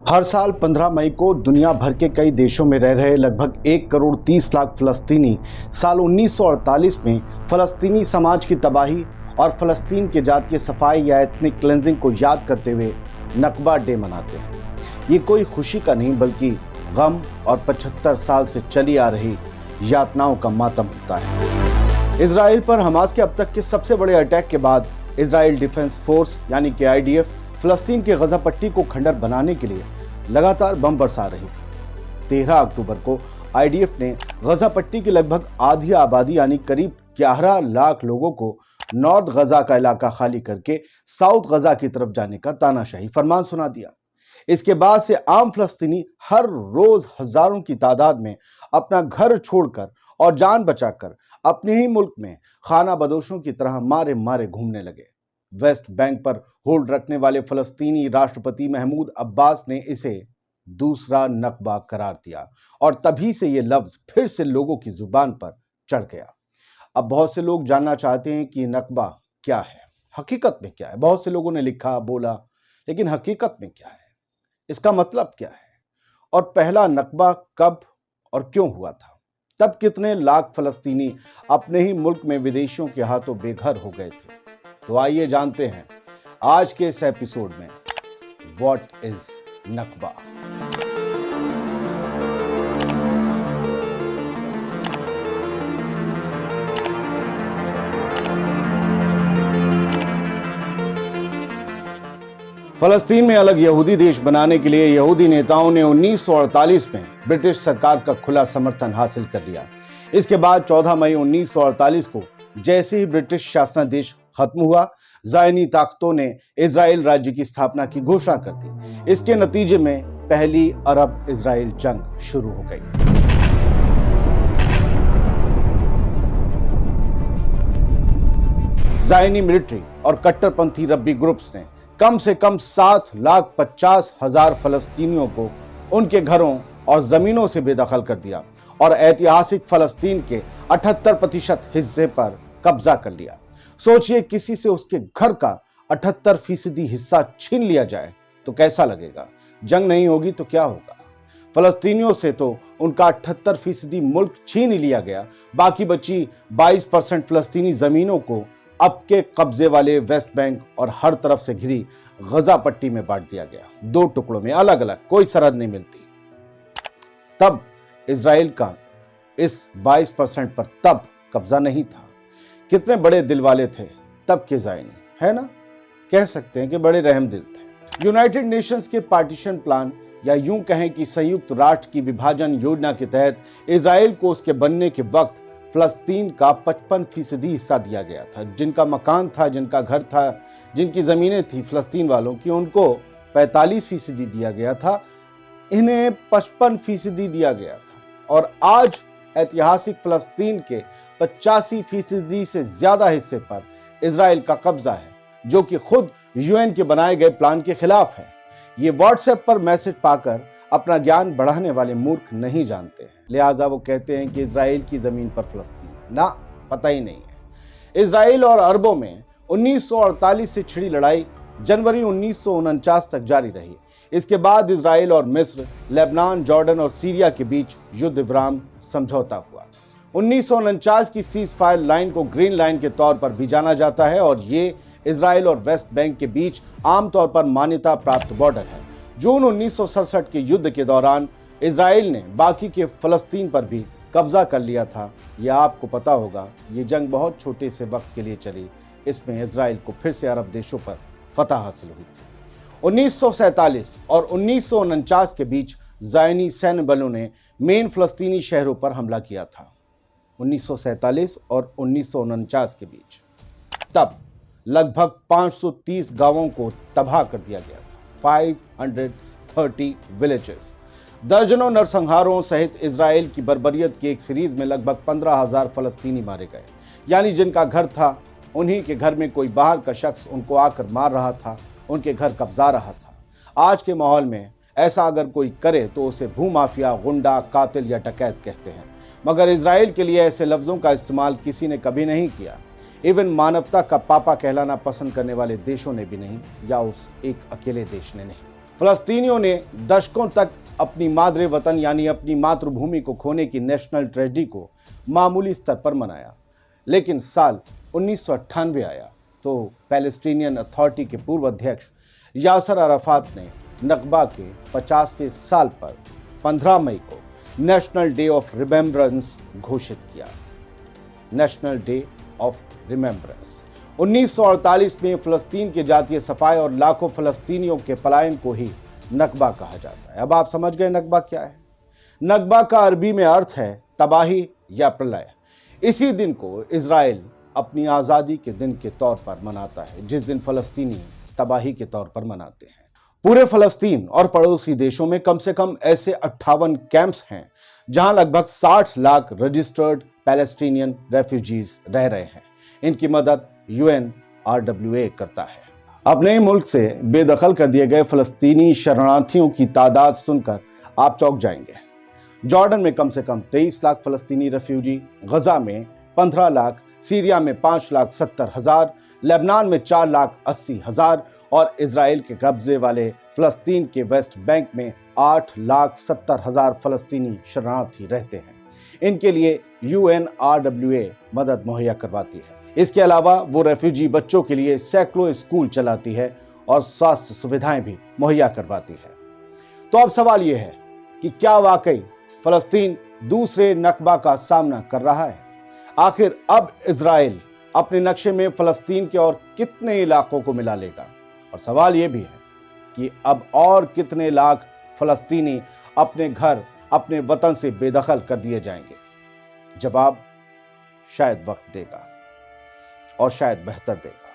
हर साल 15 मई को दुनिया भर के कई देशों में रह रहे लगभग 1 करोड़ 30 लाख फलस्तीनी साल 1948 में फलस्तीनी समाज की तबाही और फलस्तीन के जातीय सफाई या एथनिक क्लेंजिंग को याद करते हुए नकबा डे मनाते हैं। ये कोई खुशी का नहीं बल्कि गम और 75 साल से चली आ रही यातनाओं का मातम होता है। इजराइल पर हमास के अब तक के सबसे बड़े अटैक के बाद इजराइल डिफेंस फोर्स यानी कि आईडीएफ फलस्तीन के गजा पट्टी को खंडर बनाने के लिए लगातार बम बरसा रही थी। 13 अक्टूबर को आईडीएफ ने गजा पट्टी की लगभग आधी आबादी यानी करीब 11 लाख लोगों को नॉर्थ गजा का इलाका खाली करके साउथ गजा की तरफ जाने का तानाशाही फरमान सुना दिया। इसके बाद से आम फलस्तीनी हर रोज हजारों की तादाद में अपना घर छोड़कर और जान बचाकर अपने ही मुल्क में खाना बदोशों की तरह मारे मारे घूमने लगे। वेस्ट बैंक पर होल्ड रखने वाले फलस्तीनी राष्ट्रपति महमूद अब्बास ने इसे दूसरा नकबा करार दिया और तभी से ये लफ्ज फिर से लोगों की जुबान पर चढ़ गया। अब बहुत से लोग जानना चाहते हैं कि नकबा क्या है, हकीकत में क्या है। बहुत से लोगों ने लिखा बोला, लेकिन हकीकत में क्या है, इसका मतलब क्या है, और पहला नकबा कब और क्यों हुआ था, तब कितने लाख फलस्तीनी अपने ही मुल्क में विदेशियों के हाथों बेघर हो गए थे। तो आइए जानते हैं आज के इस एपिसोड में व्हाट इज नकबा। फलस्तीन में अलग यहूदी देश बनाने के लिए यहूदी नेताओं ने 1948 में ब्रिटिश सरकार का खुला समर्थन हासिल कर लिया। इसके बाद 14 मई 1948 को जैसे ही ब्रिटिश शासनादेश खत्म हुआ, ज़ायनी ताकतों ने इजराइल राज्य की स्थापना की घोषणा कर दी। इसके नतीजे में पहली अरब इजराइल जंग शुरू हो गई। ज़ायनी मिलिट्री और कट्टरपंथी रब्बी ग्रुप्स ने कम से कम 7,50,000 फलस्तीनियों को उनके घरों और जमीनों से बेदखल कर दिया और ऐतिहासिक फलस्तीन के 78% हिस्से पर कब्जा कर लिया। सोचिए, किसी से उसके घर का 78% हिस्सा छीन लिया जाए तो कैसा लगेगा। जंग नहीं होगी तो क्या होगा। फलस्तीनियों से तो उनका 78% मुल्क छीन लिया गया, बाकी बची 22% फलस्तीनी जमीनों को अब के कब्जे वाले वेस्ट बैंक और हर तरफ से घिरी गजा पट्टी में बांट दिया गया। 2 टुकड़ों में अलग अलग, कोई सरहद नहीं मिलती। तब इजराइल का इस 22% पर तब कब्जा नहीं था। कितने बड़े दिल वाले थे तब के ज़ायनी, है ना। कह सकते हैं कि बड़े रहम दिल थे। यूनाइटेड नेशंस के पार्टीशन प्लान या यूं कहें कि संयुक्त राष्ट्र की विभाजन योजना के तहत इजराइल को उसके बनने के वक्त फलस्तीन का 55% हिस्सा दिया गया था। जिनका मकान था, जिनका घर था, जिनकी जमीनें थी फलस्तीन वालों की, उनको 45% दिया गया था। इन्हें 55% दिया गया था और आज ऐतिहासिक फलस्तीन के 85% से ज्यादा हिस्से पर इजराइल का कब्जा है, जो कि खुद यूएन के बनाए गए प्लान के खिलाफ है। ये व्हाट्सएप पर मैसेज पाकर अपना ज्ञान बढ़ाने वाले मूर्ख नहीं जानते हैं, लिहाजा वो कहते हैं कि इजराइल की जमीन पर फलस्तीन ना, पता ही नहीं है। इजराइल और अरबों में 1948 से छिड़ी लड़ाई जनवरी 1949 तक जारी रही। इसके बाद इजराइल और मिस्र, लेबनान, जॉर्डन और सीरिया के बीच युद्ध विराम समझौता हुआ। 1949 की सीज फायर लाइन को ग्रीन लाइन के तौर पर भी जाना जाता है और ये इजराइल और वेस्ट बैंक के बीच आमतौर पर मान्यता प्राप्त बॉर्डर है। जून 1967 के युद्ध के दौरान इजराइल ने बाकी के फलस्तीन पर भी कब्जा कर लिया था। यह आपको पता होगा, ये जंग बहुत छोटे से वक्त के लिए चली। इसमें इजराइल को फिर से अरब देशों पर फतह हासिल हुई थी। 1947 और 1949 के बीच ज़ायनी सैन्य बलों ने मेन फलस्तीनी शहरों पर हमला किया था। 1947 और 1949 के बीच तब लगभग 530 गांवों को तबाह कर दिया गया था। 530 विलेजेस, दर्जनों नरसंहारों सहित इजराइल की बर्बरियत की एक सीरीज में लगभग 15,000 फलस्तीनी मारे गए। यानी जिनका घर था, उन्हीं के घर में कोई बाहर का शख्स उनको आकर मार रहा था, उनके घर कब्जा रहा था। आज के माहौल में ऐसा अगर कोई करे तो उसे भूमाफिया, गुंडा, कातिल या डकैत कहते हैं, मगर इजराइल के लिए ऐसे लफ्जों का इस्तेमाल किसी ने कभी नहीं किया। इवन मानवता का पापा कहलाना पसंद करने वाले देशों ने भी नहीं, या उस एक अकेले देश ने नहीं। फलस्तीनियों ने दशकों तक अपनी मादरे वतन यानी अपनी मातृभूमि को खोने की नेशनल ट्रेजेडी को मामूली स्तर पर मनाया, लेकिन साल 1998 आया तो पैलेस्टीनियन अथॉरिटी के पूर्व अध्यक्ष यासर अराफात ने नकबा के 50वें साल पर 15 मई को नेशनल डे ऑफ रिमेम्बरेंस घोषित किया। नेशनल डे ऑफ रिमेम्बरेंस 1948 में फलस्तीन की जातीय सफाई और लाखों फलस्तीनियों के पलायन को ही नकबा कहा जाता है। अब आप समझ गए नकबा क्या है। नकबा का अरबी में अर्थ है तबाही या प्रलय। इसी दिन को इजराइल अपनी आज़ादी के दिन के तौर पर मनाता है, जिस दिन फलस्तीनी तबाही के तौर पर मनाते हैं। पूरे फलस्तीन और पड़ोसी देशों में कम से कम ऐसे 58 कैंप्स हैं जहां लगभग 60 लाख रजिस्टर्ड पैलेस्टीनियन रेफ्यूजीज रह रहे हैं। इनकी मदद UNRWA करता है। अपने मुल्क से बेदखल कर दिए गए फलस्तीनी शरणार्थियों की तादाद सुनकर आप चौंक जाएंगे। जॉर्डन में कम से कम 23 लाख फलस्तीनी रेफ्यूजी, गजा में 15 लाख, सीरिया में 5,70,000, लेबनान में 4,80,000 और इजराइल के कब्जे वाले फलस्तीन के वेस्ट बैंक में 8,70,000 फलस्तीनी शरणार्थी रहते हैं। इनके लिए UNRWA मदद मुहैया करवाती है। इसके अलावा वो रेफ्यूजी बच्चों के लिए सैकड़ों स्कूल चलाती है और स्वास्थ्य सुविधाएं भी मुहैया करवाती है। तो अब सवाल यह है कि क्या वाकई फलस्तीन दूसरे नकबा का सामना कर रहा है? आखिर अब इजराइल अपने नक्शे में फलस्तीन के और कितने इलाकों को मिला लेगा? और सवाल यह भी है कि अब और कितने लाख फलस्तीनी अपने घर, अपने वतन से बेदखल कर दिए जाएंगे? जवाब शायद वक्त देगा और शायद बेहतर देगा।